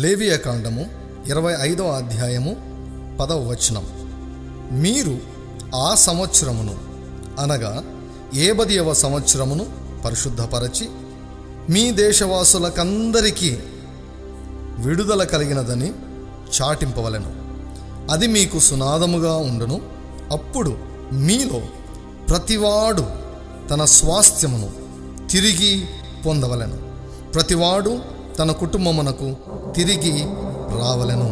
లేవియాకాండము 25వ అధ్యాయము 10వ వచనం. మీరు ఆ సంవత్సరమును అనగా 70వ సంవత్సరమును పరిశుద్ధపరచి మీ దేశవాసులకందరికీ విడుదల కలిగినదని చాటింపవలెను. అది మీకు సునాదముగా ఉండును. అప్పుడు మీలో ప్రతివాడు తన స్వాస్థ్యమును తిరిగి పొందవలెను. ప్రతివాడు తన కుటుంబమునకు తిరిగి రావలెను.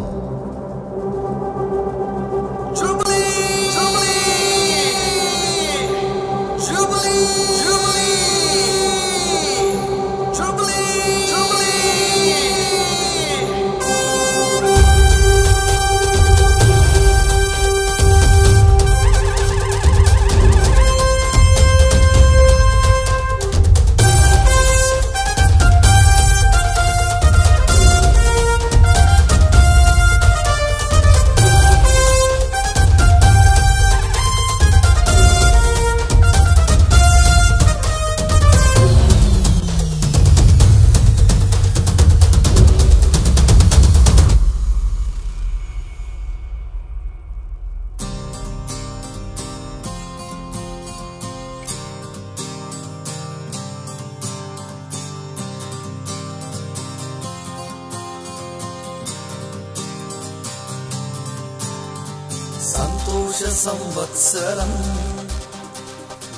సంతోష సంవత్సరం,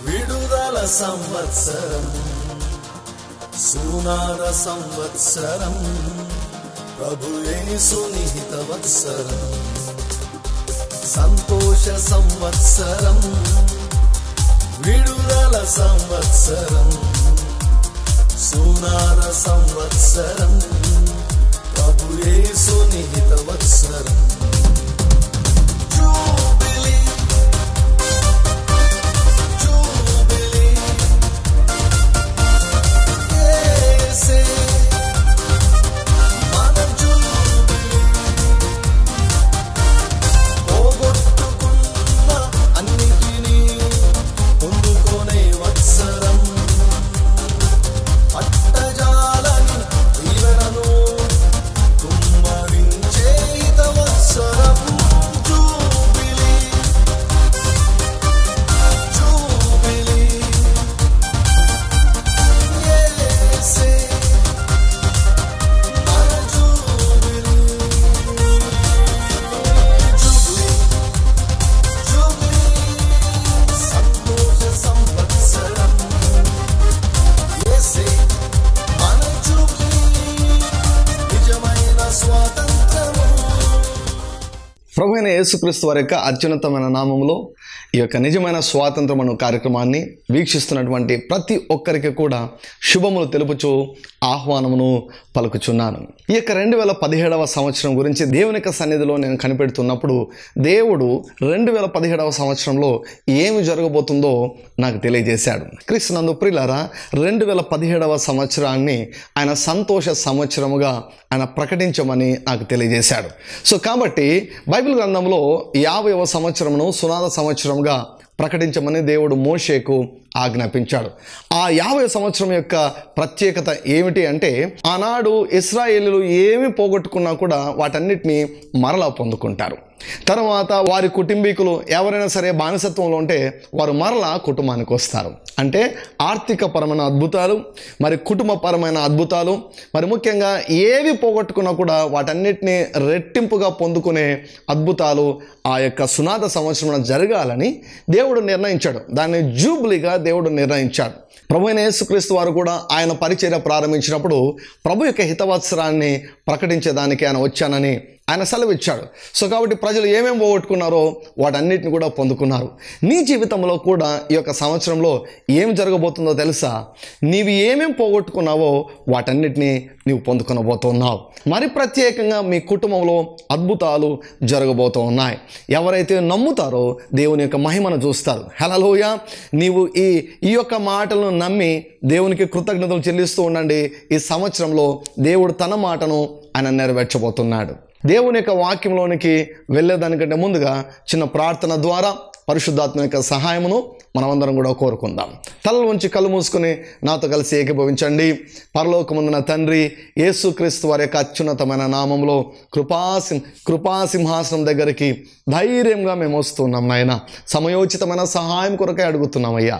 విడుదల సంవత్సరం, సునాద సంవత్సరం, ప్రభు యేసు నిహిత వత్సరం. సంతోష సంవత్సరం, విడుదల సంవత్సరం, సునాద సంవత్సరం, ప్రభు యేసు నిహిత వత్సరం. ప్రభువైన యేసుక్రీస్తు వారి యొక్క అత్యున్నతమైన నామములో ఈ యొక్క నిజమైన స్వాతంత్రమను కార్యక్రమాన్ని వీక్షిస్తున్నటువంటి ప్రతి ఒక్కరికి కూడా శుభములు తెలుపుచూ ఆహ్వానమును పలుకుచున్నాను. ఈ యొక్క 2017వ సంవత్సరం గురించి దేవుని యొక్క సన్నిధిలో నేను కనిపెడుతున్నప్పుడు దేవుడు 2017వ సంవత్సరంలో ఏమి జరగబోతుందో నాకు తెలియజేశాడు. క్రీస్తునందు ప్రియులారా, 2017వ సంవత్సరాన్ని ఆయన సంతోష సంవత్సరముగా ఆయన ప్రకటించమని నాకు తెలియజేశాడు. సో కాబట్టి బైబిల్ గ్రంథంలో 50వ సంవత్సరమును సునాద సంవత్సరంగా ప్రకటించమని దేవుడు మోషేకు ఆజ్ఞాపించాడు. ఆ 50వ సంవత్సరం యొక్క ప్రత్యేకత ఏమిటి అంటే, ఆనాడు ఇశ్రాయేలీయులు ఏమి పోగొట్టుకున్నా కూడా వాటన్నిటినీ మరలా పొందుకుంటారు. తర్వాత వారి కుటుంబీకులు ఎవరైనా సరే బానిసత్వంలో ఉంటే వారు మరలా కుటుంబానికి వస్తారు. అంటే ఆర్థికపరమైన అద్భుతాలు, మరి కుటుంబపరమైన అద్భుతాలు, మరి ముఖ్యంగా ఏవి పోగొట్టుకున్నా కూడా వాటన్నిటినీ రెట్టింపుగా పొందుకునే అద్భుతాలు ఆ యొక్క సునాద సంవత్సరం జరగాలని దేవుడు నిర్ణయించాడు. దాన్ని జూబ్లీగా దేవుడు నిర్ణయించాడు. ప్రభు అయిన యేసుక్రీస్తు వారు కూడా ఆయన పరిచర్య ప్రారంభించినప్పుడు ప్రభు యొక్క హితవత్సరాన్ని ప్రకటించేదానికి ఆయన వచ్చానని ఆయన సెలవిచ్చాడు. సో కాబట్టి ప్రజలు ఏమేమి పోగొట్టుకున్నారో వాటన్నిటిని కూడా పొందుకున్నారు. నీ జీవితంలో కూడా ఈ యొక్క సంవత్సరంలో ఏం జరగబోతుందో తెలుసా? నీవు ఏమేమి పోగొట్టుకున్నావో వాటన్నిటినీ నీవు పొందుకొనబోతున్నావు. మరి ప్రత్యేకంగా మీ కుటుంబంలో అద్భుతాలు జరగబోతూ ఉన్నాయి. ఎవరైతే నమ్ముతారో దేవుని యొక్క మహిమను చూస్తారు. హల్లెలూయా. నీవు ఈ యొక్క మాటలను నమ్మి దేవునికి కృతజ్ఞతలు చెల్లిస్తూ ఉండండి. ఈ సంవత్సరంలో దేవుడు తన మాటను ఆయన నెరవేర్చబోతున్నాడు. దేవుని యొక్క వాక్యంలోనికి వెళ్ళేదానికంటే ముందుగా చిన్న ప్రార్థన ద్వారా పరిశుద్ధాత్మ యొక్క సహాయమును మనమందరం కూడా కోరుకుందాం. తలల ఉంచి కళ్ళు మూసుకొని నాతో కలిసి ఏకీభవించండి. పరలోకమందున తండ్రి, యేసుక్రీస్తు వారి యొక్క అత్యున్నతమైన నామంలో కృపాసింహాసనం దగ్గరికి ధైర్యంగా మేము వస్తున్నాం నాయన. సమయోచితమైన సహాయం కొరకై అడుగుతున్నామయ్యా.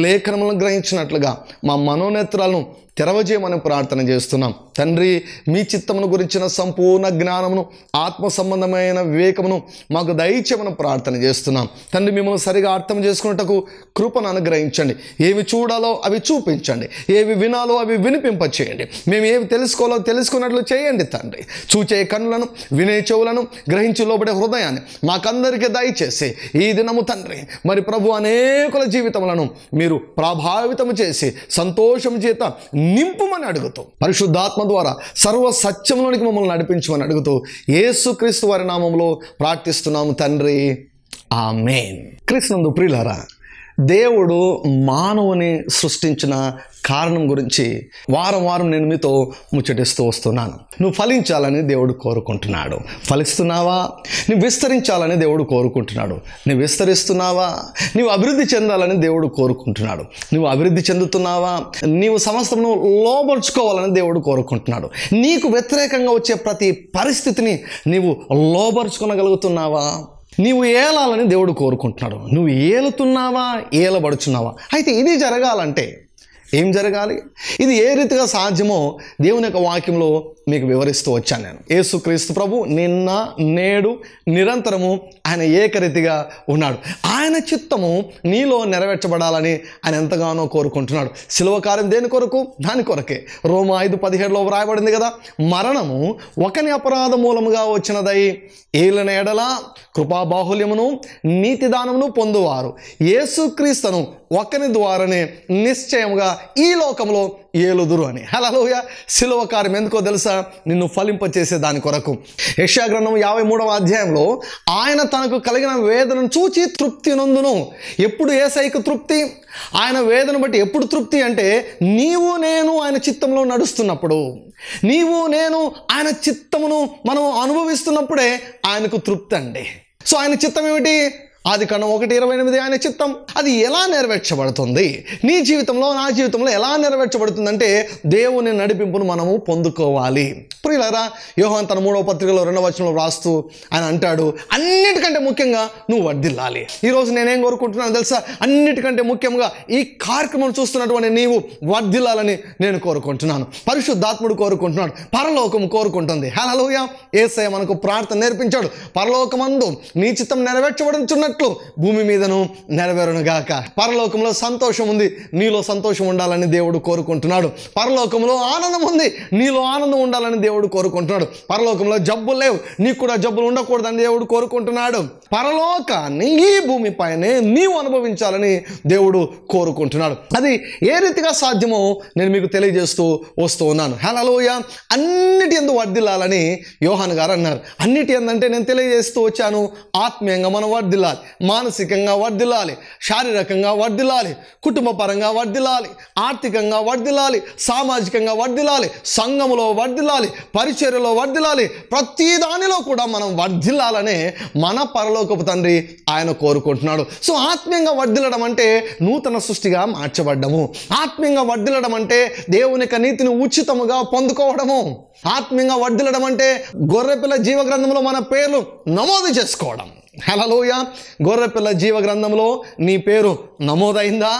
లేఖనములను గ్రహించినట్లుగా మా మనోనేత్రాలను తెరవజేయమని ప్రార్థన చేస్తున్నాం తండ్రి. మీ చిత్తమును గురించిన సంపూర్ణ జ్ఞానమును, ఆత్మ సంబంధమైన వివేకమును మాకు దయచేయమని ప్రార్థన చేస్తున్నాం తండ్రి. మిమ్మల్ని సరిగా అర్థం చేసుకున్నట్టుకు కృపను అనుగ్రహించండి. ఏవి చూడాలో అవి చూపించండి, ఏవి వినాలో అవి వినిపింపచేయండి. మేము ఏవి తెలుసుకోవాలో తెలుసుకున్నట్లు చేయండి తండ్రి. చూచే కన్నులను, వినే చెవులను, గ్రహించి లోబడే హృదయాన్ని మాకందరికీ దయచేసి ఈ దినము తండ్రి మరి ప్రభు అనేకుల జీవితములను మీరు ప్రభావితము చేసి సంతోషం చేత నింపుమని అడుగుతూ, పరిశుద్ధాత్మ ద్వారా సర్వ సత్యములోనికి మమ్మల్ని నడిపించమని అడుగుతూ యేసుక్రీస్తు వారి నామములో ప్రార్థిస్తున్నాము తండ్రి. ఆమేన్. క్రీస్తునందు ప్రియులారా, దేవుడు మానవుని సృష్టించిన కారణం గురించి వారం నేను మీతో ముచ్చటిస్తూ వస్తున్నాను. నువ్వు ఫలించాలని దేవుడు కోరుకుంటున్నాడు. ఫలిస్తున్నావా? నువ్వు విస్తరించాలని దేవుడు కోరుకుంటున్నాడు. నువ్వు విస్తరిస్తున్నావా? నువ్వు అభివృద్ధి చెందాలని దేవుడు కోరుకుంటున్నాడు. నువ్వు అభివృద్ధి చెందుతున్నావా? నీవు సమస్తమును లోబర్చుకోవాలని దేవుడు కోరుకుంటున్నాడు. నీకు వ్యతిరేకంగా వచ్చే ప్రతి పరిస్థితిని నీవు లోబర్చుకోగలుగుతున్నావా? నీవు ఏలాలని దేవుడు కోరుకుంటున్నాడు. నువ్వు ఏలుతున్నావా, ఏలబడుచున్నావా? అయితే ఇది జరగాలంటే ఏం జరగాలి? ఇది ఏ రీతిగా సాధ్యమో దేవుని యొక్క వాక్యంలో మీకు వివరిస్తూ వచ్చాను నేను. యేసుక్రీస్తు ప్రభు నిన్న నేడు నిరంతరము ఆయన ఏకరీతిగా ఉన్నాడు. ఆయన చిత్తము నీలో నెరవేర్చబడాలని ఆయన ఎంతగానో కోరుకుంటున్నాడు. శిలువ కార్యం దేని కొరకు? దాని కొరకే. రోమా 5:17లో వ్రాయబడింది కదా, మరణము ఒకని అపరాధ మూలముగా వచ్చినదై ఏలిన ఎడల కృపాబాహుల్యమును నీతిదానమును పొందువారు యేసుక్రీస్తును ఒకని ద్వారానే నిశ్చయముగా ఈ లోకంలో ఏలుదురు అని. హల్లెలూయా. శిలువ కార్యం ఎందుకో తెలుసా? నిన్ను ఫలింపచేసే దాని కొరకు. యెషయా గ్రంథం 53వ అధ్యాయంలో ఆయన తనకు కలిగిన వేదనను చూచి తృప్తి నొందును. ఎప్పుడు యేసయ్యకు తృప్తి? ఆయన వేదన బట్టి ఎప్పుడు తృప్తి అంటే నీవు నేను ఆయన చిత్తంలో నడుస్తున్నప్పుడు, నీవు నేను ఆయన చిత్తమును మనం అనుభవిస్తున్నప్పుడే ఆయనకు తృప్తి అండి. సో ఆయన చిత్తం ఏమిటి? ఆదికాండం 1:28 ఆయన చిత్తం. అది ఎలా నెరవేర్చబడుతుంది నీ జీవితంలో, నా జీవితంలో ఎలా నెరవేర్చబడుతుందంటే దేవుని నడిపింపును మనము పొందుకోవాలి. ప్రియులారా, యోహాను తన 3వ పత్రికలో 2వ వచనంలో రాస్తూ ఆయన అంటాడు, అన్నిటికంటే ముఖ్యంగా నువ్వు వర్ధిల్లాలి. ఈరోజు నేనేం కోరుకుంటున్నాను తెలుసా? అన్నిటికంటే ముఖ్యంగా ఈ కార్యక్రమం చూస్తున్నటువంటి నీవు వర్ధిల్లాలని నేను కోరుకుంటున్నాను. పరిశుద్ధాత్ముడు కోరుకుంటున్నాడు, పరలోకం కోరుకుంటుంది. హల్లెలూయా. యేసయ్య మనకు ప్రార్థన నేర్పించాడు. పరలోకమందు నీ చిత్తం నెరవేర్చబడుచున్నట్టు భూమి మీదను నెరవేరునుగాక. పరలోకంలో సంతోషం ఉంది, నీలో సంతోషం ఉండాలని దేవుడు కోరుకుంటున్నాడు. పరలోకంలో ఆనందం ఉంది, నీలో ఆనందం ఉండాలని దేవుడు కోరుకుంటున్నాడు. పరలోకంలో జబ్బులు లేవు, నీకు కూడా జబ్బులు ఉండకూడదని దేవుడు కోరుకుంటున్నాడు. పరలోకాన్ని ఈ భూమిపైనే నీవు అనుభవించాలని దేవుడు కోరుకుంటున్నాడు. అది ఏ రీతిగా సాధ్యమో నేను మీకు తెలియజేస్తూ వస్తూ ఉన్నాను. హల్లెలూయా. అన్నిటి యందు వర్ధిల్లాలని యోహాను గారు అన్నారు. అన్నిటి యందంటే నేను తెలియజేస్తూ వచ్చాను, ఆత్మీయంగా మనం వర్ధిల్లాలి, మానసికంగా వర్ధిల్లాలి, శారీరకంగా వర్ధిల్లాలి, కుటుంబ పరంగా వర్ధిల్లాలి, ఆర్థికంగా వర్ధిల్లాలి, సామాజికంగా వర్ధిల్లాలి, సంఘములో వర్ధిల్లాలి, పరిచర్యలో వర్ధిల్లాలి. ప్రతి దానిలో కూడా మనం వర్ధిల్లాలనే మన పరలోకపు తండ్రి ఆయన కోరుకుంటున్నాడు. సో ఆత్మీయంగా వర్ధిల్లడం అంటే నూతన సృష్టిగా మార్చబడ్డము. ఆత్మీయంగా వర్ధిల్లడం అంటే దేవుని యొక్క నీతిని ఉచితముగా పొందుకోవడము. ఆత్మీయంగా వర్ధిల్లడం అంటే గొర్రెపిల్ల జీవ గ్రంథంలో మన పేర్లు నమోదు చేసుకోవడం. హల్లెలూయా. గొర్రెపిల్ల జీవ గ్రంథంలో నీ పేరు నమోదైందా?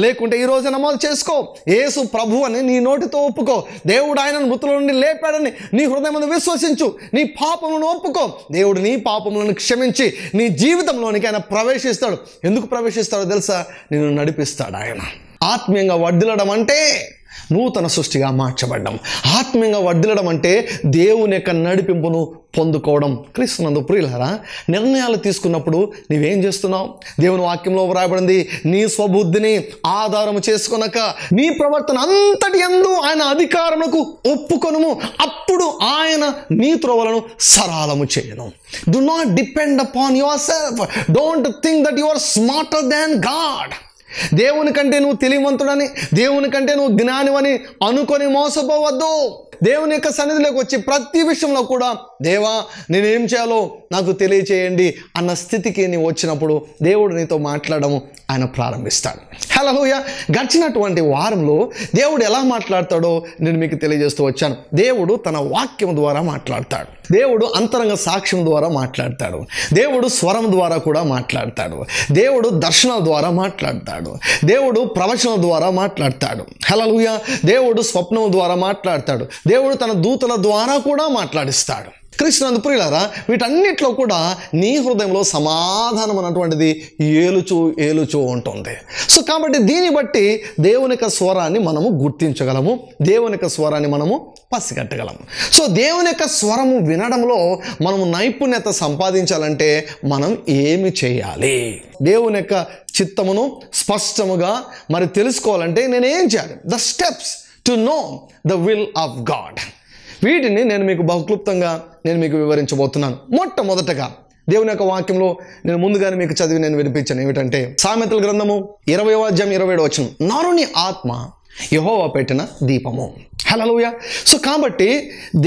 లేకుంటే ఈరోజు నమోదు చేసుకో. యేసు ప్రభు అని నీ నోటితో ఒప్పుకో. దేవుడు ఆయనను మృతుల నుండి లేపాడని నీ హృదయమును విశ్వసించు. నీ పాపములను ఒప్పుకో. దేవుడు నీ పాపములను క్షమించి నీ జీవితంలోనికి ఆయన ప్రవేశిస్తాడు. ఎందుకు ప్రవేశిస్తాడో తెలుసా? నిన్ను నడిపిస్తాడు ఆయన. ఆత్మీయంగా వర్ధిల్లడం అంటే నూతన సృష్టిగా మార్చబడ్డం. ఆత్మీయంగా వర్ధిల్లడం అంటే దేవుని యొక్క నడిపింపును పొందుకోవడం. క్రీస్తునందు ప్రియులారా, నిర్ణయాలు తీసుకున్నప్పుడు నీవేం చేస్తున్నావు? దేవుని వాక్యంలో వ్రాయబడింది, నీ స్వబుద్ధిని ఆధారము చేసుకొనక నీ ప్రవర్తన అంతటి యందు ఆయన అధికారములకు ఒప్పుకొనుము, అప్పుడు ఆయన నీ త్రోవలను సరళము చేయను. Do not depend upon yourself. Don't think that you are smarter than God. దేవుని కంటే నువ్వు తెలివంతుడని, దేవుని కంటే నువ్వు జ్ఞానివని అనుకొని మోసపోవద్దు. దేవుని యొక్క సన్నిధిలోకి వచ్చి ప్రతి విషయంలో కూడా దేవా నేనేం చేయాలో నాకు తెలియచేయండి అన్న స్థితికి నీవు వచ్చినప్పుడు దేవుడు నీతో మాట్లాడము ఆయన ప్రారంభిస్తాడు. హల్లెలూయా. గడిచినటువంటి వారంలో దేవుడు ఎలా మాట్లాడతాడో నేను మీకు తెలియజేస్తూ వచ్చాను. దేవుడు తన వాక్యం ద్వారా మాట్లాడతాడు. దేవుడు అంతరంగ సాక్ష్యం ద్వారా మాట్లాడతాడు. దేవుడు స్వరం ద్వారా కూడా మాట్లాడతాడు. దేవుడు దర్శనాల ద్వారా మాట్లాడతాడు. దేవుడు ప్రవచనం ద్వారా మాట్లాడతాడు. హల్లెలూయా. దేవుడు స్వప్నం ద్వారా మాట్లాడతాడు. దేవుడు తన దూతల ద్వారా కూడా మాట్లాడిస్తాడు. క్రీస్తునందు ప్రియులారా, వీటన్నిటిలో కూడా నీ హృదయంలో సమాధానం అన్నటువంటిది ఏలుచూ ఉంటుంది. సో కాబట్టి దీన్ని బట్టి దేవుని యొక్క స్వరాన్ని మనము గుర్తించగలము, దేవుని యొక్క స్వరాన్ని మనము పసిగట్టగలము. సో దేవుని యొక్క స్వరము వినడంలో మనము నైపుణ్యత సంపాదించాలంటే మనం ఏమి చేయాలి? దేవుని యొక్క చిత్తమును స్పష్టముగా మరి తెలుసుకోవాలంటే నేనేం చేయాలి? The steps to know the will of God. వీటిని నేను మీకు బహుక్లుప్తంగా నేను మీకు వివరించబోతున్నాను. మొట్టమొదటగా దేవుని యొక్క వాక్యంలో నేను ముందుగానే మీకు చదివి నేను వినిపించాను. ఏమిటంటే సామెతల గ్రంథము 20వ అధ్యాయం 27వ వచనం, నరుని ఆత్మ యెహోవా పెట్టిన దీపము. హల్లెలూయా. సో కాబట్టి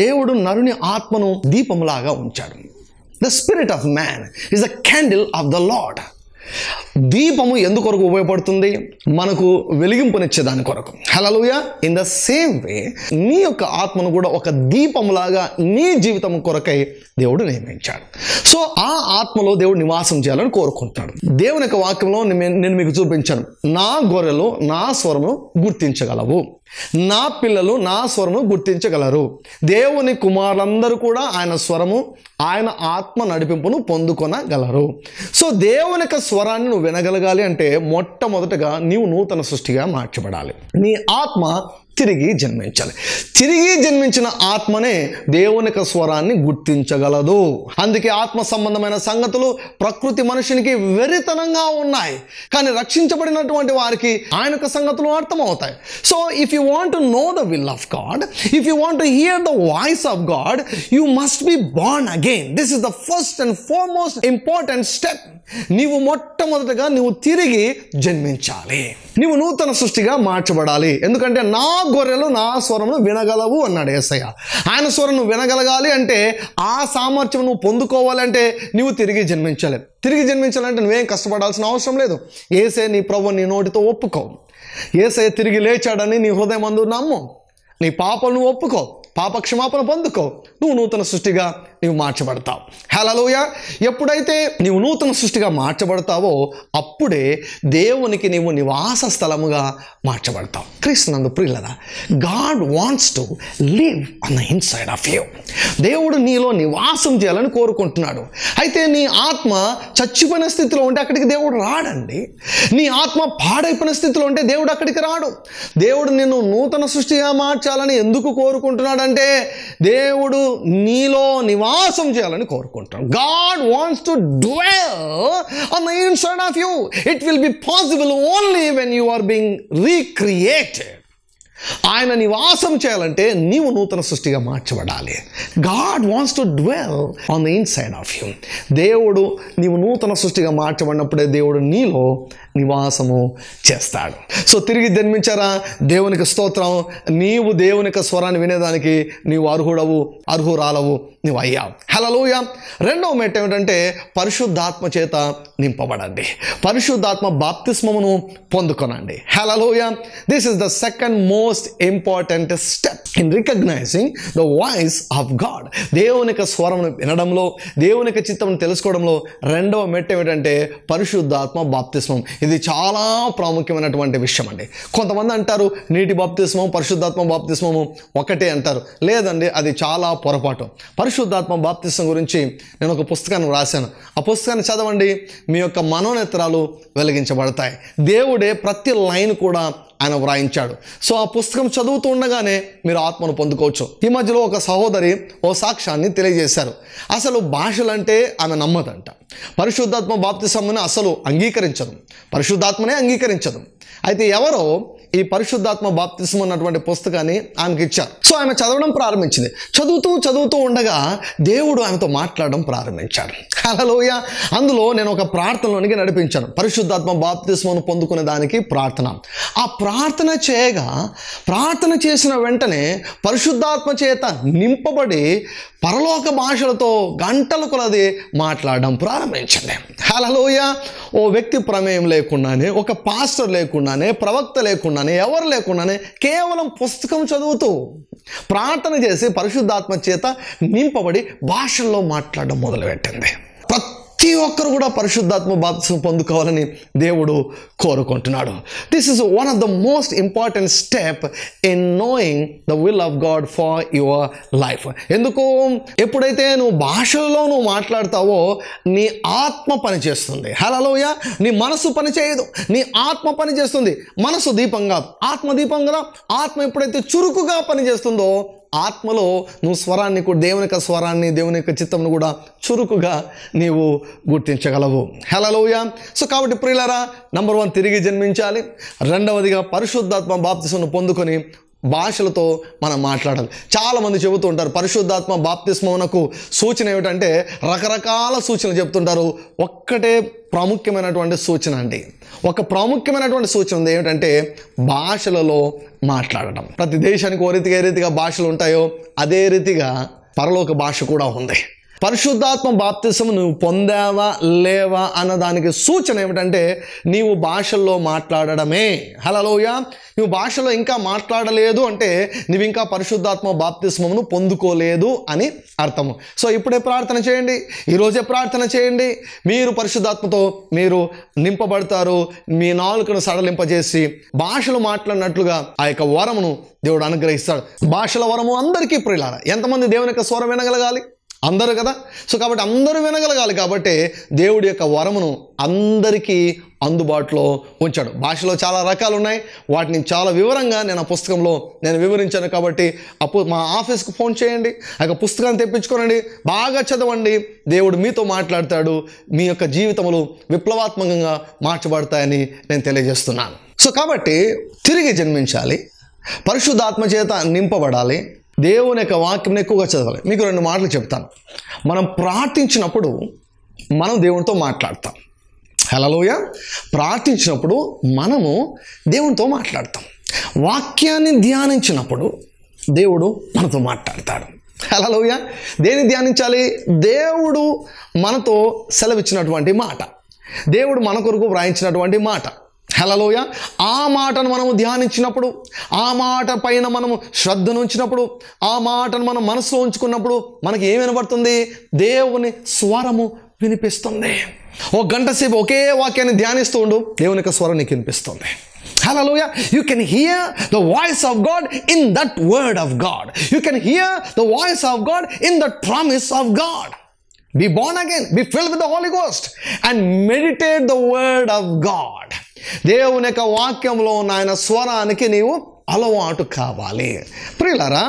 దేవుడు నరుని ఆత్మను దీపములాగా ఉంచాడు. The spirit of man is the candle of the lord. దీపము ఎందుకొరకు ఉపయోగపడుతుంది? మనకు వెలిగింపునిచ్చే దాని కొరకు. హల్లెలూయా. ఇన్ ద సేమ్ వే నీ యొక్క ఆత్మను కూడా ఒక దీపములాగా నీ జీవితం కొరకై దేవుడు నియమించాడు. సో ఆ ఆత్మలో దేవుడు నివాసం చేయాలని కోరుకుంటున్నాడు. దేవుని యొక్క వాక్యంలో నేను మీకు చూపించాను. నా గొర్రెలు నా స్వరము గుర్తించగలవు, నా పిల్లలు నా స్వరము గుర్తించగలరు. దేవుని కుమారులందరూ కూడా ఆయన స్వరము, ఆయన ఆత్మ నడిపింపును పొందుకొనగలరు. సో దేవుని యొక్క స్వరాన్ని నువ్వు వినగలగాలి అంటే మొట్టమొదటగా నీవు నూతన సృష్టిగా మార్చబడాలి. నీ ఆత్మ తిరిగి జన్మించాలి. తిరిగి జన్మించిన ఆత్మనే దేవుని యొక్క స్వరాన్ని గుర్తించగలదు. అందుకే ఆత్మ సంబంధమైన సంగతులు ప్రకృతి మనుషునికి వెరితనంగా ఉన్నాయి, కానీ రక్షించబడినటువంటి వారికి ఆయన యొక్క సంగతులు అర్థమవుతాయి. So if you want to know the will of God, if you want to hear the voice of God, you must be born again. This is the first and foremost important step. నీవు మొట్టమొదటగా నువ్వు తిరిగి జన్మించాలి. నీవు నూతన సృష్టిగా మార్చబడాలి. ఎందుకంటే నా గొర్రెలు నా స్వరమును వినగలవు అన్నాడు యేసయ్య. ఆయన స్వరం నువ్వు వినగలగాలి అంటే, ఆ సామర్థ్యం నువ్వు పొందుకోవాలంటే నువ్వు తిరిగి జన్మించాలి. తిరిగి జన్మించాలంటే నువ్వేం కష్టపడాల్సిన అవసరం లేదు. యేసయ్య నీ ప్రభువు నీ నోటితో ఒప్పుకో. యేసయ్య తిరిగి లేచాడని నీ హృదయమందు నమ్ము. నీ పాపను నువ్వు ఒప్పుకో, పాప క్షమాపణ పొందుకో, నువ్వు నూతన సృష్టిగా నీవు మార్చబడతావు. హల్లెలూయా. ఎప్పుడైతే నీవు నూతన సృష్టిగా మార్చబడతావో అప్పుడే దేవునికి నీవు నివాస స్థలముగా మార్చబడతావు. క్రీస్తునందు ప్రియులారా, God wants to live on the inside of you. దేవుడు నీలో నివాసం చేయాలని కోరుకుంటున్నాడు. అయితే నీ ఆత్మ చచ్చిపోయిన స్థితిలో ఉంటే అక్కడికి దేవుడు రాడండి. నీ ఆత్మ పాడైపోయిన స్థితిలో ఉంటే దేవుడు అక్కడికి రాడు. దేవుడు నిన్ను నూతన సృష్టిగా మార్చాలని ఎందుకు కోరుకుంటున్నాడంటే, దేవుడు నీలో నివాసం చేయాలని కోరుకుంటాడు. God wants to dwell on the inside of you. It will be possible only when you are being recreated. ఆయన నివాసం చేయాలంటే నీవు నూతన సృష్టిగా మార్చబడాలి. God wants to dwell on the inside of you. దేవుడు నీవు నూతన సృష్టిగా మార్చబడినప్పుడే దేవుడు నీలో నివాసము చేస్తాడు. సో తిరిగి జన్మించారా? దేవునికి స్తోత్రం. నీవు దేవుని యొక్క స్వరాన్ని వినేదానికి నీవు అర్హురాలవు, నీవు అయ్యావు. హల్లెలూయా. రెండవ మెట్టు ఏమిటంటే పరిశుద్ధాత్మ చేత నింపబడండి. పరిశుద్ధాత్మ బాప్తిస్మమును పొందుకొనండి. హల్లెలూయా. This is the second most important step in recognising the voice of God. దేవుని యొక్క స్వరమును వినడంలో, దేవుని యొక్క చిత్తమును తెలుసుకోవడంలో రెండవ మెట్టు ఏమిటంటే పరిశుద్ధాత్మ బాప్తిస్మం. ఇది చాలా ప్రాముఖ్యమైనటువంటి విషయం అండి. కొంతమంది అంటారు నీటి బాప్తిస్మం పరిశుద్ధాత్మ బాప్తిస్మము ఒకటే అంటారు. లేదండి, అది చాలా పొరపాటు. పరిశుద్ధాత్మ బాప్తిస్మం గురించి నేను ఒక పుస్తకాన్ని రాశాను. ఆ పుస్తకాన్ని చదవండి, మీ యొక్క మనోనేత్రాలు వెలిగించబడతాయి. దేవుడే ప్రతి లైన్ కూడా ఆయన వ్రాయించాడు. సో ఆ పుస్తకం చదువుతూ ఉండగానే మీరు ఆత్మను పొందుకోవచ్చు. ఈ మధ్యలో ఒక సహోదరి ఓ సాక్ష్యాన్ని తెలియజేశారు. అసలు భాషలంటే ఆమె నమ్మదంట. పరిశుద్ధాత్మ బాప్తిస్మమును అసలు అంగీకరించదు, పరిశుద్ధాత్మనే అంగీకరించదు. అయితే ఎవరో ఈ పరిశుద్ధాత్మ బాప్తిస్మం అన్నటువంటి పుస్తకాన్ని ఆమెకి ఇచ్చారు. సో ఆమె చదవడం ప్రారంభించింది. చదువుతూ ఉండగా దేవుడు ఆమెతో మాట్లాడడం ప్రారంభించాడు. హల్లెలూయా. అందులో నేను ఒక ప్రార్థనలోనికి నడిపించాను. పరిశుద్ధాత్మ బాప్తిస్మం పొందుకునే దానికి ప్రార్థన. ఆ ప్రార్థన చేయగా, ప్రార్థన చేసిన వెంటనే పరిశుద్ధాత్మ చేత నింపబడి పరలోక భాషలతో గంటల కొలది మాట్లాడడం ప్రారంభించండి. హల్లెలూయా. ఓ వ్యక్తి ప్రమేయం లేకుండానే, ఒక పాస్టర్ లేకుండానే, ప్రవక్త లేకుండానే, ఎవరు లేకుండానే కేవలం పుస్తకం చదువుతూ ప్రార్థన చేసి పరిశుద్ధాత్మ చేత నింపబడి భాషల్లో మాట్లాడడం మొదలుపెట్టింది. ప్రతి ఒక్కరు కూడా పరిశుద్ధాత్మ బాప్తిస్మం పొందుకోవాలని దేవుడు కోరుకుంటున్నాడు. This is one of the most important step in knowing the will of God for your life. ఎందుకు? ఎప్పుడైతే నువ్వు భాషల్లో నువ్వు మాట్లాడతావో నీ ఆత్మ పనిచేస్తుంది. హల్లెలూయా. నీ మనసు పని చేయదు, నీ ఆత్మ పని చేస్తుంది. మనసు దీపం కాదు, ఆత్మ దీపం కదా. ఆత్మ ఎప్పుడైతే చురుకుగా పనిచేస్తుందో ఆత్మలో నువ్వు స్వరాన్ని కూడా, దేవుని యొక్క స్వరాన్ని, దేవుని యొక్క చిత్తంను కూడా చురుకుగా నీవు గుర్తించగలవు. హల్లెలూయా. సో కాబట్టి ప్రియులారా, నంబర్ 1 తిరిగి జన్మించాలి. రెండవదిగా పరిశుద్ధాత్మ బాప్తిస్మం పొందుకొని భాషలతో మనం మాట్లాడాలి. చాలామంది చెబుతూ ఉంటారు పరిశుద్ధాత్మ బాప్తిస్మమునకు సూచన ఏమిటంటే రకరకాల సూచనలు చెప్తుంటారు. ఒక్కటే ప్రాముఖ్యమైనటువంటి సూచన అండి. ఒక ప్రాముఖ్యమైనటువంటి సూచన ఉంది, ఏమిటంటే భాషలలో మాట్లాడటం. ప్రతి దేశానికి ఏ రీతిగా భాషలు ఉంటాయో అదే రీతిగా పరలోక భాష కూడా ఉంది. పరిశుద్ధాత్మ బాప్తిస్మం నువ్వు పొందావా లేవా అన్నదానికి సూచన ఏమిటంటే నీవు భాషల్లో మాట్లాడడమే. హల్లెలూయా. నువ్వు భాషలో ఇంకా మాట్లాడలేదు అంటే నువ్వు ఇంకా పరిశుద్ధాత్మ బాప్తిస్మమును పొందుకోలేదు అని అర్థము. సో ఇప్పుడే ప్రార్థన చేయండి, ఈరోజే ప్రార్థన చేయండి. మీరు పరిశుద్ధాత్మతో మీరు నింపబడతారు. మీ నాలుకను సడలింపజేసి భాషలు మాట్లాడినట్లుగా ఆ యొక్క వరమును దేవుడు అనుగ్రహిస్తాడు. భాషల వరము అందరికీ ప్రియులారా. ఎంతమంది దేవుని యొక్క స్వరం వినగలగాలి? అందరూ కదా. సో కాబట్టి అందరూ వినగలగాలి. కాబట్టి దేవుడి యొక్క వరమును అందరికీ అందుబాటులో ఉంచాడు. భాషలో చాలా రకాలు ఉన్నాయి, వాటిని చాలా వివరంగా నేను ఆ పుస్తకంలో నేను వివరించాను. కాబట్టి మా ఆఫీస్కి ఫోన్ చేయండి, ఆ యొక్క పుస్తకాన్ని తెప్పించుకోనండి, బాగా చదవండి. దేవుడు మీతో మాట్లాడతాడు. మీ యొక్క జీవితములు విప్లవాత్మకంగా మార్చబడతాయని నేను తెలియజేస్తున్నాను. సో కాబట్టి తిరిగి జన్మించాలి, పరిశుద్ధాత్మ చేత నింపబడాలి, దేవుని యొక్క వాక్యం ఎక్కువగా చదవాలి. మీకు 2 మాటలు చెప్తాను. మనం ప్రార్థించినప్పుడు మనం దేవునితో మాట్లాడతాం. హల్లెలూయా. ప్రార్థించినప్పుడు మనము దేవునితో మాట్లాడతాం. వాక్యాన్ని ధ్యానించినప్పుడు దేవుడు మనతో మాట్లాడతాడు. హల్లెలూయా. దేన్ని ధ్యానించాలి? దేవుడు మనతో సెలవిచ్చినటువంటి మాట, దేవుడు మన కొరకు వ్రాయించినటువంటి మాట. హల్లెలూయా. ఆ మాటను మనము ధ్యానించినప్పుడు, ఆ మాట పైన మనము శ్రద్ధను ఉంచినప్పుడు, ఆ మాటను మనం మనసులో ఉంచుకున్నప్పుడు మనకి ఏం వినబడుతుంది? దేవుని స్వరము వినిపిస్తుంది. 1 గంట సేపు ఒకే వాక్యాన్ని ధ్యానిస్తూ ఉండు, దేవుని యొక్క స్వరం నీకు వినిపిస్తుంది. Hallelujah. You can hear the voice of God in that word of God. You can hear the voice of God in that promise of God. Be born again, be filled with the Holy Ghost and meditate the word of God. దేవుని యొక్క వాక్యంలో ఉన్న ఆయన స్వరానికి నీవు అలవాటు కావాలి. ప్రియులారా,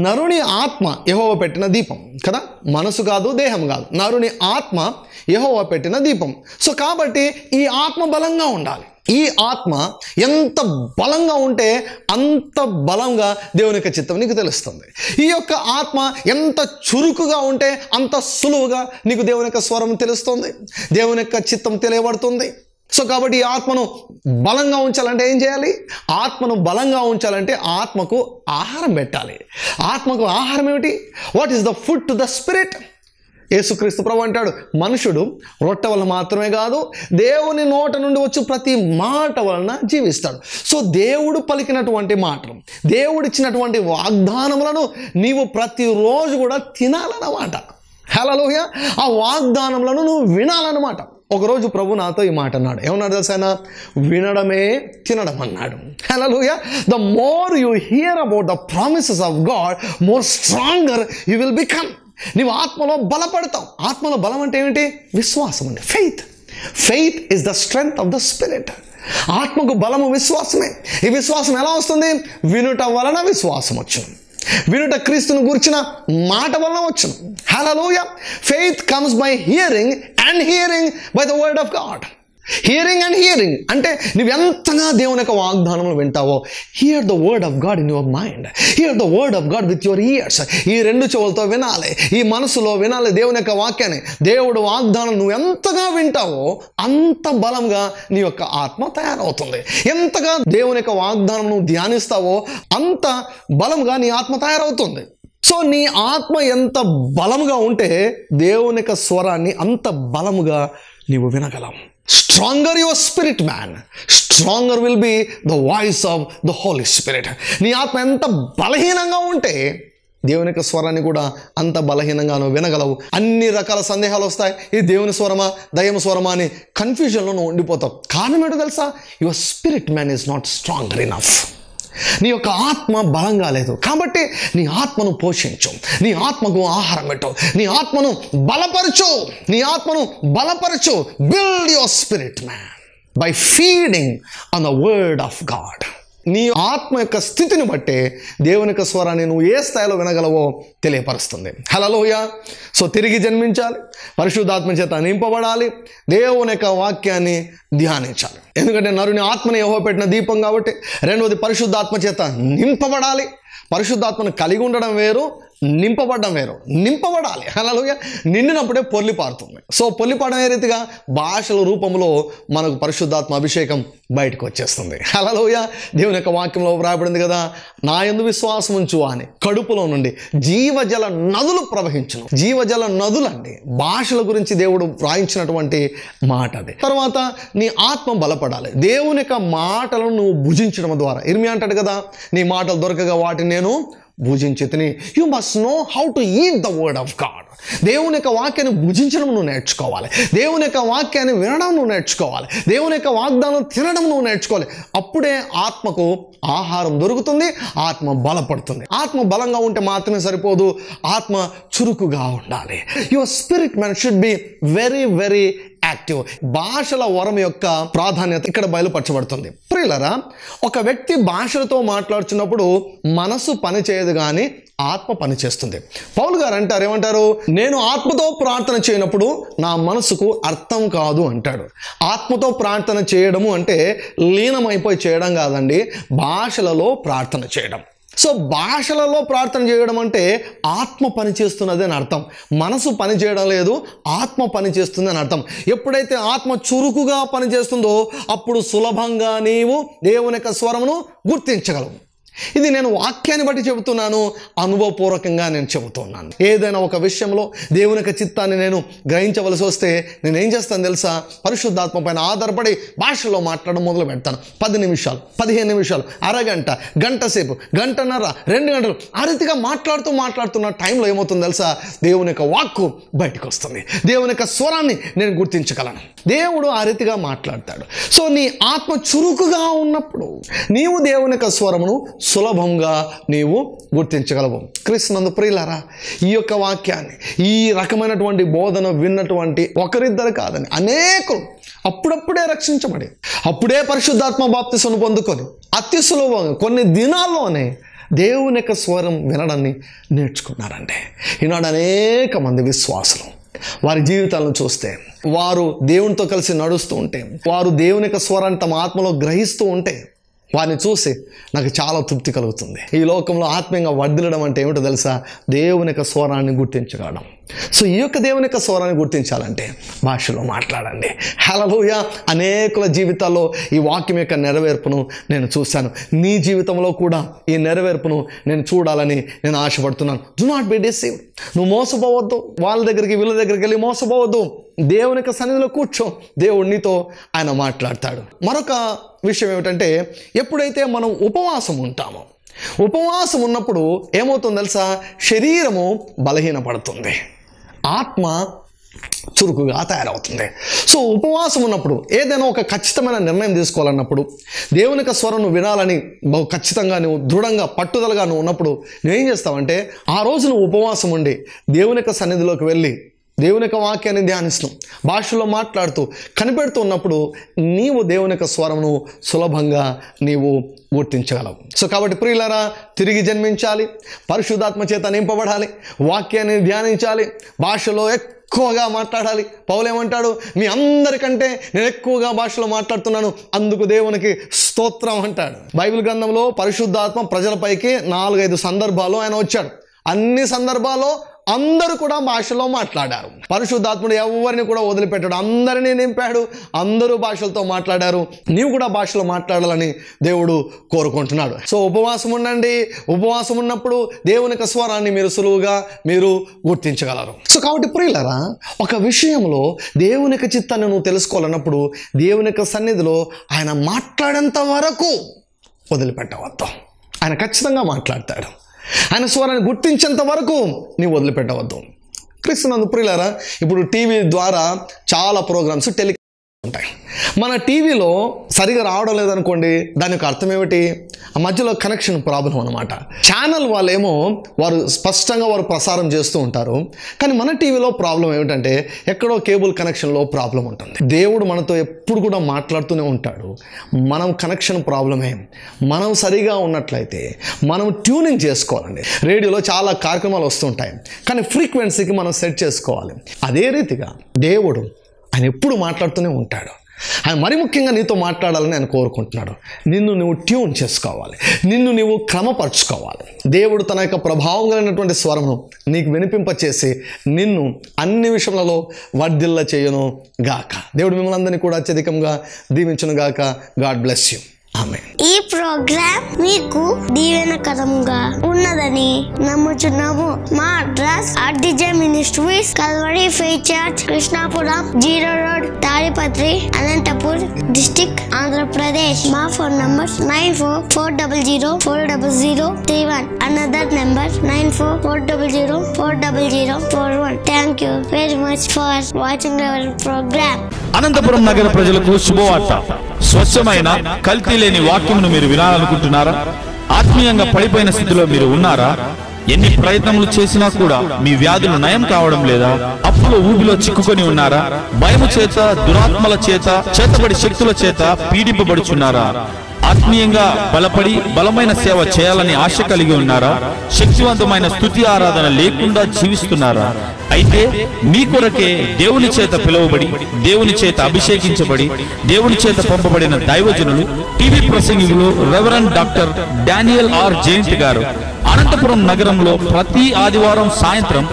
నరుని ఆత్మ యెహోవా పెట్టిన దీపం కదా, మనసు కాదు, దేహం కాదు. నరుని ఆత్మ యెహోవా పెట్టిన దీపం. సో కాబట్టి ఈ ఆత్మ బలంగా ఉండాలి. ఈ ఆత్మ ఎంత బలంగా ఉంటే అంత బలంగా దేవుని యొక్క చిత్తం నీకు తెలుస్తుంది. ఈ యొక్క ఆత్మ ఎంత చురుకుగా ఉంటే అంత సులువుగా నీకు దేవుని యొక్క స్వరం తెలుస్తుంది, దేవుని యొక్క చిత్తం తెలియబడుతుంది. సో కాబట్టి ఈ ఆత్మను బలంగా ఉంచాలంటే ఏం చేయాలి? ఆత్మను బలంగా ఉంచాలంటే ఆత్మకు ఆహారం పెట్టాలి. ఆత్మకు ఆహారం ఏమిటి? What is the food to the spirit? యేసుక్రీస్తు ప్రభు అంటాడు, మనుషుడు రొట్టె వలన మాత్రమే కాదు, దేవుని నోట నుండి వచ్చి ప్రతి మాట వలన జీవిస్తాడు. సో దేవుడు పలికినటువంటి మాటలు, దేవుడిచ్చినటువంటి వాగ్దానములను నీవు ప్రతిరోజు కూడా తినాలన్నమాట. హల్లెలూయా. ఆ వాగ్దానములను నువ్వు వినాలన్నమాట. ఒకరోజు ప్రభు నాతో ఈ మాట అన్నాడు. ఏమన్నాడు తెలుసా? వినడమే తినడం అన్నాడు. హల్లెలూయా. The more you hear about the promises of God, more stronger you will become. నీవు ఆత్మలో బలపడతావు. ఆత్మలో బలం అంటే ఏమిటి? విశ్వాసం అండి. Faith is the strength of the spirit. ఆత్మకు బలము విశ్వాసమే. ఈ విశ్వాసం ఎలా వస్తుంది? వినుట వలన విశ్వాసం వచ్చును, వినుట క్రీస్తును గురించిన మాట వలన వచ్చును. హల్లెలూయా. Faith comes by hearing and hearing by the word of God. Hearing and hearing అంటే నువ్వెంతగా దేవుని యొక్క వాగ్దానములు వింటావో, hear the word of God in your mind, hear the word of God with your ears. ఈ రెండు చెవులతో వినాలి, ఈ మనసులో వినాలి దేవుని యొక్క వాక్యాన్ని. దేవుడు వాగ్దానం నువ్వు ఎంతగా వింటావో అంత బలంగా నీ యొక్క ఆత్మ తయారవుతుంది. ఎంతగా దేవుని యొక్క వాగ్దానం నువ్వు ధ్యానిస్తావో అంత బలంగా నీ ఆత్మ తయారవుతుంది. సో నీ ఆత్మ ఎంత బలముగా ఉంటే దేవుని యొక్క స్వరాన్ని అంత బలముగా నీవు వినగలవు. Stronger your spirit man, stronger will be the voice of the Holy Spirit. నీ ఆత్మ ఎంత బలహీనంగా ఉంటే దేవుని యొక్క స్వరాన్ని కూడా అంత బలహీనంగా నువ్వు వినగలవు. అన్ని రకాల సందేహాలు వస్తాయి, ఇది దేవుని స్వరమా దయ్యం స్వరమా అని కన్ఫ్యూజన్లో నువ్వు ఉండిపోతావు. కారణం ఏంటో తెలుసా? Your spirit man is not stronger enough. నీ యొక్క ఆత్మ బలంగా లేదు కాబట్టి నీ ఆత్మను పోషించు, నీ ఆత్మకు ఆహారం పెట్టు, నీ ఆత్మను బలపరచు, నీ ఆత్మను బలపరచు. Build your spirit man by feeding on the word of God. నీ ఆత్మ యొక్క స్థితిని బట్టే దేవుని యొక్క స్వరాన్ని నువ్వు ఏ స్థాయిలో వినగలవో తెలియపరుస్తుంది. హల్లెలూయా. సో తిరిగి జన్మించాలి, పరిశుద్ధాత్మ చేత నింపబడాలి, దేవుని యొక్క వాక్యాన్ని ధ్యానించాలి. ఎందుకంటే నరుని ఆత్మని యెహోవా పెట్టిన దీపం కాబట్టి. రెండవది పరిశుద్ధాత్మ చేత నింపబడాలి. పరిశుద్ధాత్మను కలిగి ఉండడం వేరు, నింపబడడం వేరు. నింపబడాలి. హల్లెలూయా. నిండినప్పుడే పొర్లి పారుతుంది. సో పొర్లి పారడం ఏ రీతిగా? భాషల రూపంలో మనకు పరిశుద్ధాత్మ అభిషేకం బయటకు వచ్చేస్తుంది. హల్లెలూయా. దేవుని యొక్క వాక్యంలో వ్రాయబడింది కదా, నా యందు విశ్వాసం ఉంచు అని కడుపులో నుండి జీవజల నదులు ప్రవహించును. జీవజల నదులండి భాషల గురించి దేవుడు వ్రాయించినటువంటి మాట అది. తర్వాత నీ ఆత్మ బలపడాలి. దేవుని యొక్క మాటలను నువ్వు భుజించడం ద్వారా. ఇర్మియా అంటాడు కదా, నీ మాటలు దొరకగా వాటిని నేను భుజించితిని. You must know how to eat the word of God. దేవుని యొక్క వాక్యాన్ని భుజించడం నువ్వు నేర్చుకోవాలి, దేవుని యొక్క వాక్యాన్ని వినడం నువ్వు నేర్చుకోవాలి, దేవుని యొక్క వాగ్దానం తినడం నువ్వు నేర్చుకోవాలి. అప్పుడే ఆత్మకు ఆహారం దొరుకుతుంది, ఆత్మ బలపడుతుంది. ఆత్మ బలంగా ఉంటే మాత్రమే సరిపోదు, ఆత్మ చురుకుగా ఉండాలి. Your spirit man should be very very active. భాషల వరం యొక్క ప్రాధాన్యత ఇక్కడ బయలుపరచబడుతుంది. ప్రియులారా, ఒక వ్యక్తి భాషలతో మాట్లాడుతున్నప్పుడు మనసు పని చేయదు కానీ ఆత్మ పని చేస్తుంది. పౌలు గారు అంటారు, ఏమంటారు? నేను ఆత్మతో ప్రార్థన చేయనప్పుడు నా మనసుకు అర్థం కాదు అంటాడు. ఆత్మతో ప్రార్థన చేయడము అంటే లీనమైపోయి చేయడం కాదండి, భాషలలో ప్రార్థన చేయడం. సో భాషలలో ప్రార్థన చేయడం అంటే ఆత్మ పని చేస్తున్నది అని అర్థం. మనసు పని చేయడం లేదు, ఆత్మ పని చేస్తుంది అని అర్థం. ఎప్పుడైతే ఆత్మ చురుకుగా పనిచేస్తుందో అప్పుడు సులభంగా నీవు దేవుని యొక్క స్వరమును గుర్తించగలవు. ఇది నేను వాక్యాన్ని బట్టి చెబుతున్నాను, అనుభవపూర్వకంగా నేను చెబుతున్నాను. ఏదైనా ఒక విషయంలో దేవుని యొక్క చిత్తాన్ని నేను గ్రహించవలసి వస్తే నేనేం చేస్తాను తెలుసా? పరిశుద్ధాత్మ పైన ఆధారపడి భాషలో మాట్లాడడం మొదలు పెడతాను. 10 నిమిషాలు, 15 నిమిషాలు, అరగంట, గంట సేపు, గంటన్నర, 2 గంటలు ఆ రీతిగా మాట్లాడుతున్న టైంలో ఏమవుతుంది తెలుసా? దేవుని యొక్క వాక్కు బయటకు వస్తుంది, దేవుని యొక్క స్వరాన్ని నేను గుర్తించగలను. దేవుడు ఆ రీతిగా మాట్లాడతాడు. సో నీ ఆత్మ చురుకుగా ఉన్నప్పుడు నీవు దేవుని యొక్క స్వరమును సులభంగా నీవు గుర్తించగలవు. క్రీస్తునందు ప్రియులారా, ఈ యొక్క వాక్యాన్ని, ఈ రకమైనటువంటి బోధన విన్నటువంటి ఒకరిద్దరు కాదని అనేకులు అప్పుడప్పుడే రక్షించబడి అప్పుడే పరిశుద్ధాత్మ బాప్తిసం పొందుకొని అతి సులభంగా కొన్ని దినాల్లోనే దేవుని యొక్క స్వరం వినడాన్ని నేర్చుకున్నారంటే. ఈనాడు అనేక మంది విశ్వాసులు వారి జీవితాలను చూస్తే, వారు దేవునితో కలిసి నడుస్తూ ఉంటే, వారు దేవుని యొక్క స్వరాన్ని తమ ఆత్మలో గ్రహిస్తూ ఉంటే వారిని చూసి నాకు చాలా తృప్తి కలుగుతుంది. ఈ లోకంలో ఆత్మీయంగా వర్ధిల్లడం అంటే ఏమిటో తెలుసా? దేవుని యొక్క స్వరాన్ని గుర్తించగలడం. సో ఈ యొక్క దేవుని యొక్క స్వరాన్ని గుర్తించాలంటే భాషలో మాట్లాడండి. హల్లెలూయా. అనేకుల జీవితాల్లో ఈ వాక్యం యొక్క నెరవేర్పును నేను చూశాను. నీ జీవితంలో కూడా ఈ నెరవేర్పును నేను చూడాలని నేను ఆశపడుతున్నాను. Do not be deceived. నువ్వు మోసపోవద్దు, వాళ్ళ దగ్గరికి వీళ్ళ దగ్గరికి వెళ్ళి మోసపోవద్దు. దేవుని యొక్క సన్నిధిలో కూర్చో, దేవుడు నీతో ఆయన మాట్లాడతాడు. మరొక విషయం ఏమిటంటే, ఎప్పుడైతే మనం ఉపవాసం ఉంటామో, ఉపవాసం ఉన్నప్పుడు ఏమవుతుందో తెలుసా? శరీరము బలహీనపడుతుంది, ఆత్మ చురుకుగా తయారవుతుంది. సో ఉపవాసం ఉన్నప్పుడు ఏదైనా ఒక ఖచ్చితమైన నిర్ణయం తీసుకోవాలన్నప్పుడు, దేవుని యొక్క స్వరం నువ్వు వినాలని బహు ఖచ్చితంగా నువ్వు దృఢంగా పట్టుదలగా నువ్వు ఉన్నప్పుడు నువ్వేం చేస్తావంటే, ఆ రోజు నువ్వు ఉపవాసం ఉండి దేవుని యొక్క సన్నిధిలోకి వెళ్ళి దేవుని యొక్క వాక్యాన్ని ధ్యానిస్తూ భాషలో మాట్లాడుతూ కనిపెడుతూ ఉన్నప్పుడు నీవు దేవుని యొక్క స్వరమును సులభంగా నీవు గుర్తించగలవు. సో కాబట్టి ప్రియులారా, తిరిగి జన్మించాలి, పరిశుద్ధాత్మ చేత నింపబడాలి, వాక్యాన్ని ధ్యానించాలి, భాషలో ఎక్కువగా మాట్లాడాలి. పౌలు ఏమంటాడు? మీ అందరికంటే నేను ఎక్కువగా భాషలో మాట్లాడుతున్నాను, అందుకు దేవునికి స్తోత్రం అంటాడు. బైబిల్ గ్రంథంలో పరిశుద్ధాత్మ ప్రజలపైకి 4-5 సందర్భాల్లో ఆయన వచ్చాడు. అన్ని సందర్భాల్లో అందరూ కూడా భాషలో మాట్లాడారు. పరిశుద్ధాత్ముడు ఎవరిని కూడా వదిలిపెట్టాడు, అందరినీ నింపాడు, అందరూ భాషలతో మాట్లాడారు. నీవు కూడా భాషలో మాట్లాడాలని దేవుడు కోరుకుంటున్నాడు. సో ఉపవాసం ఉండండి. ఉపవాసం ఉన్నప్పుడు దేవుని యొక్క స్వరాన్ని మీరు సులువుగా మీరు గుర్తించగలరు. సో కాబట్టి ప్రియులారా, ఒక విషయంలో దేవుని యొక్క చిత్తాన్ని నువ్వు తెలుసుకోవాలన్నప్పుడు దేవుని యొక్క సన్నిధిలో ఆయన మాట్లాడేంత వరకు వదిలిపెట్టవద్దు. ఆయన ఖచ్చితంగా మాట్లాడతాడు. ఆయన స్వరాన్ని గుర్తించేంత వరకు నీవు వదిలిపెట్టవద్దు. క్రీస్తునందు ప్రియులారా, ఇప్పుడు టీవీ ద్వారా చాలా ప్రోగ్రామ్స్ ఉంటాయి. మన టీవీలో సరిగా రావడం లేదనుకోండి, దాని యొక్క అర్థం ఏమిటి? ఆ మధ్యలో కనెక్షన్ ప్రాబ్లం అనమాట. ఛానల్ వాళ్ళేమో వారు స్పష్టంగా వారు ప్రసారం చేస్తూ ఉంటారు, కానీ మన టీవీలో ప్రాబ్లం ఏమిటంటే ఎక్కడో కేబుల్ కనెక్షన్లో ప్రాబ్లం ఉంటుంది. దేవుడు మనతో ఎప్పుడు కూడా మాట్లాడుతూనే ఉంటాడు. మనం కనెక్షన్ ప్రాబ్లమే. మనం సరిగా ఉన్నట్లయితే మనం ట్యూనింగ్ చేసుకోవాలండి. రేడియోలో చాలా కార్యక్రమాలు వస్తుంటాయి, కానీ ఫ్రీక్వెన్సీకి మనం సెట్ చేసుకోవాలి. అదే రీతిగా దేవుడు ఆయన ఎప్పుడు మాట్లాడుతూనే ఉంటాడు. ఆయన మరి ముఖ్యంగా నీతో మాట్లాడాలని ఆయన కోరుకుంటున్నాడు. నిన్ను నువ్వు ట్యూన్ చేసుకోవాలి, నిన్ను నువ్వు క్రమపరచుకోవాలి. దేవుడు తన యొక్క ప్రభావం కలిగినటువంటి స్వరమును నీకు వినిపింపచేసి నిన్ను అన్ని విషయాలలో వర్ధిల్ల చేయను గాక. దేవుడు మిమ్మల్ని అందరినీ కూడా అత్యధికంగా దీవించును గాక. God bless you. ఆమేన్. ఈ ప్రోగ్రామ్ మీకు దీవెనకరంగా ఉన్నదని నమ్ముచున్నాము. మా address RDJ Ministries, Calvary Faith Church, Krishnapuram 0 road, Tadipatri, Anantapur district, Andhra Pradesh. మా phone number 9440040031. Another number 9440040041. Thank you very much for watching our programme. Anantapuram నగర ప్రజలకు శుభవార్త. స్వచ్ఛమైన కల్తీ లేని వాక్యమును మీరు వినాలనుకుంటున్నారా? ఆత్మీయంగా పడిపోయిన స్థితిలో మీరు ఉన్నారా? ఎన్ని ప్రయత్నములు చేసినా కూడా మీ వ్యాధులు నయం కావడం లేదా? అప్పుల ఊబిలో చిక్కుకొని ఉన్నారా? భయము చేత, దురాత్మల చేత, చేతబడి శక్తుల చేత పీడింపబడుచున్నారా? ఆత్మీయంగా బలపడి బలమైన సేవ చేయాలని ఆశ కలిగి ఉన్నారా? శక్తివంతమైన స్తుతి ఆరాధన లేకుండా జీవిస్తున్నారా? అయితే మీ కొరకే దేవుని చేత పిలువబడి, దేవుని చేత అభిషేకించబడి, దేవుని చేత పంపబడిన దైవజనులు, టీవీ ప్రసంగికులు reverend doctor Daniel R Jayanth garu Anantapuram నగరంలో ప్రతి ఆదివారం సాయంత్రం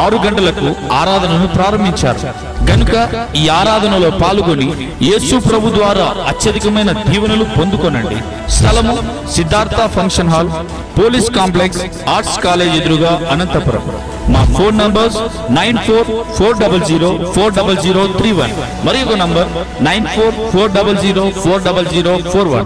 6 గంటలకు ఆరాధనను ప్రారంభించారు. గనుక ఈ ఆరాధనలో పాల్గొని యేసు ప్రభు ద్వారా అత్యధికమైన దీవెనలు పొందుకొనండి. స్థలము Siddhartha function hall, police complex, arts college ఎదురుగా, అనంతపురం. మా ఫోన్ నంబర్స్ 9440040031 మరియు నంబర్ 9440040041.